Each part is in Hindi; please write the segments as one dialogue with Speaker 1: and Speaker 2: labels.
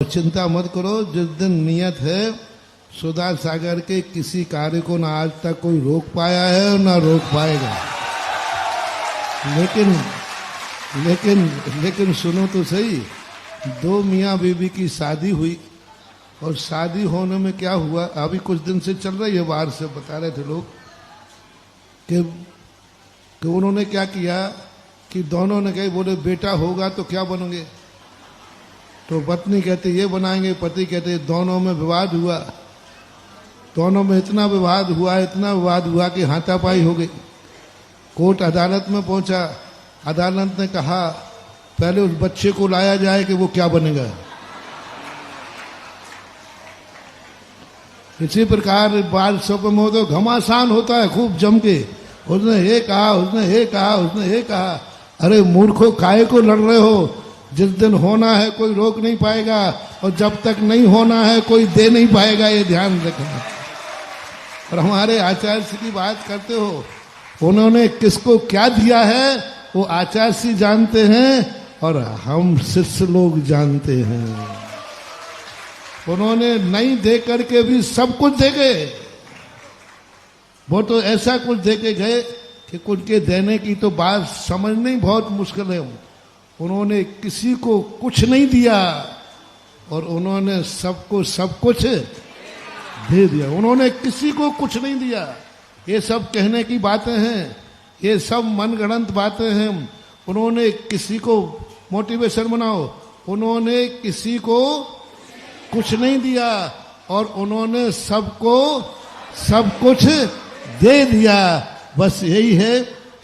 Speaker 1: चिंता मत करो, जिस दिन नियत है सुधा सागर के किसी कार्य को ना आज तक कोई रोक पाया है और ना रोक पाएगा। लेकिन सुनो तो सही, दो मियाँ बीबी की शादी हुई और शादी होने में क्या हुआ, अभी कुछ दिन से चल रही है, बाहर से बता रहे थे लोग कि उन्होंने क्या किया कि दोनों ने कहे, बोले बेटा होगा तो क्या बनोगे, तो पत्नी कहते ये बनाएंगे, पति कहते, दोनों में विवाद हुआ। दोनों में इतना विवाद हुआ कि हाथापाई हो गई। कोर्ट अदालत में पहुंचा। अदालत ने कहा पहले उस बच्चे को लाया जाए कि वो क्या बनेगा। इसी प्रकार बाल सब में तो घमासान होता है खूब जम के, उसने ये कहा, उसने ये कहा, उसने ये कहा। अरे मूर्खों, काहे को लड़ रहे हो? जिस दिन होना है कोई रोक नहीं पाएगा, और जब तक नहीं होना है कोई दे नहीं पाएगा, ये ध्यान रखना। और हमारे आचार्य जी की बात करते हो, उन्होंने किसको क्या दिया है वो आचार्य जी जानते हैं और हम शिष्य लोग जानते हैं। उन्होंने नहीं दे करके भी सब कुछ दे गए। वो तो ऐसा कुछ दे के गए कि उनके देने की तो बात समझना ही बहुत मुश्किल है। उन्होंने किसी को कुछ नहीं दिया और उन्होंने सबको सब कुछ दे दिया। उन्होंने किसी को कुछ नहीं दिया। ये सब कहने की बातें हैं, ये सब मनगढ़ंत बातें हैं। उन्होंने किसी को मोटिवेशन बनाओ, उन्होंने किसी को कुछ नहीं दिया और उन्होंने सबको सब कुछ दे दिया। बस यही है।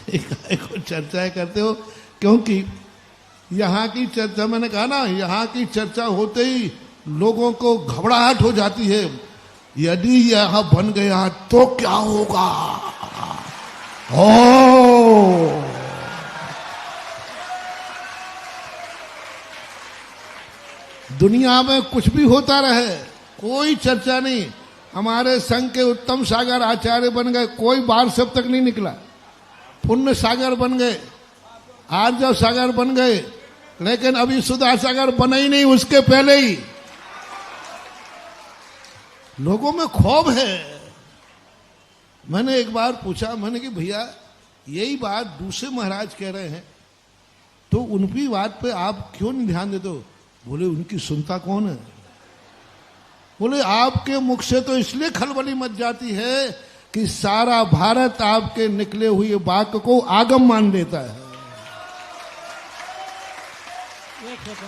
Speaker 1: एक चर्चा करते हो, क्योंकि यहाँ की चर्चा, मैंने कहा ना, यहाँ की चर्चा होते ही लोगों को घबराहट हो जाती है। यदि यह बन गया तो क्या होगा? ओ दुनिया में कुछ भी होता रहे, कोई चर्चा नहीं। हमारे संघ के उत्तम सागर आचार्य बन गए, कोई बार सब तक नहीं निकला। पुण्य सागर बन गए, आर्जव सागर बन गए, लेकिन अभी सुधा सागर बना ही नहीं, उसके पहले ही लोगों में खौफ है। मैंने एक बार पूछा, मैंने कि भैया यही बात दूसरे महाराज कह रहे हैं तो उनकी बात पे आप क्यों नहीं ध्यान देते हो? बोले उनकी सुनता कौन है? बोले आपके मुख से तो इसलिए खलबली मच जाती है कि सारा भारत आपके निकले हुए वाक्य को आगम मान लेता है।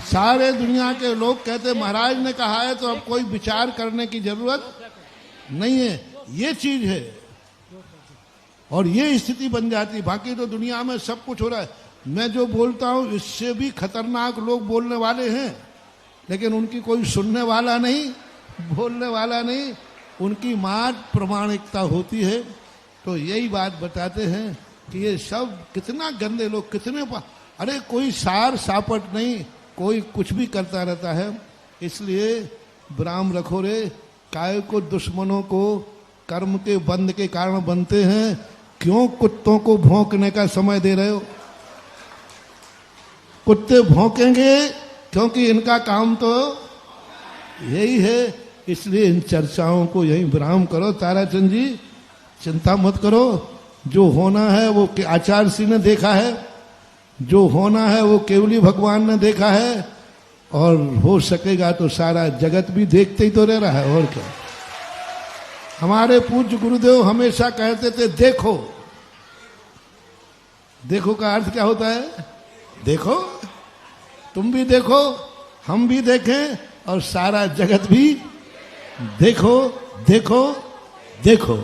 Speaker 1: सारे दुनिया के लोग कहते महाराज ने कहा है तो अब कोई विचार करने की जरूरत नहीं है। ये चीज है और ये स्थिति बन जाती। बाकी तो दुनिया में सब कुछ हो रहा है। मैं जो बोलता हूं इससे भी खतरनाक लोग बोलने वाले हैं, लेकिन उनकी कोई सुनने वाला नहीं, बोलने वाला नहीं। उनकी मात प्रमाणिकता होती है। तो यही बात बताते हैं कि ये सब कितना गंदे लोग, कितने अरे कोई सार सापट नहीं, कोई कुछ भी करता रहता है। इसलिए विराम रखो रे। काय को दुश्मनों को कर्म के बंद के कारण बनते हैं, क्यों कुत्तों को भौंकने का समय दे रहे हो? कुत्ते भौंकेंगे क्योंकि इनका काम तो यही है। इसलिए इन चर्चाओं को यही विराम करो। ताराचंद जी चिंता मत करो, जो होना है वो आचार्य जी ने देखा है, जो होना है वो केवली भगवान ने देखा है, और हो सकेगा तो सारा जगत भी देखते ही तो रह रहा है। और क्या? हमारे पूज्य गुरुदेव हमेशा कहते थे देखो। देखो का अर्थ क्या होता है? देखो, तुम भी देखो, हम भी देखें, और सारा जगत भी देखो देखो देखो।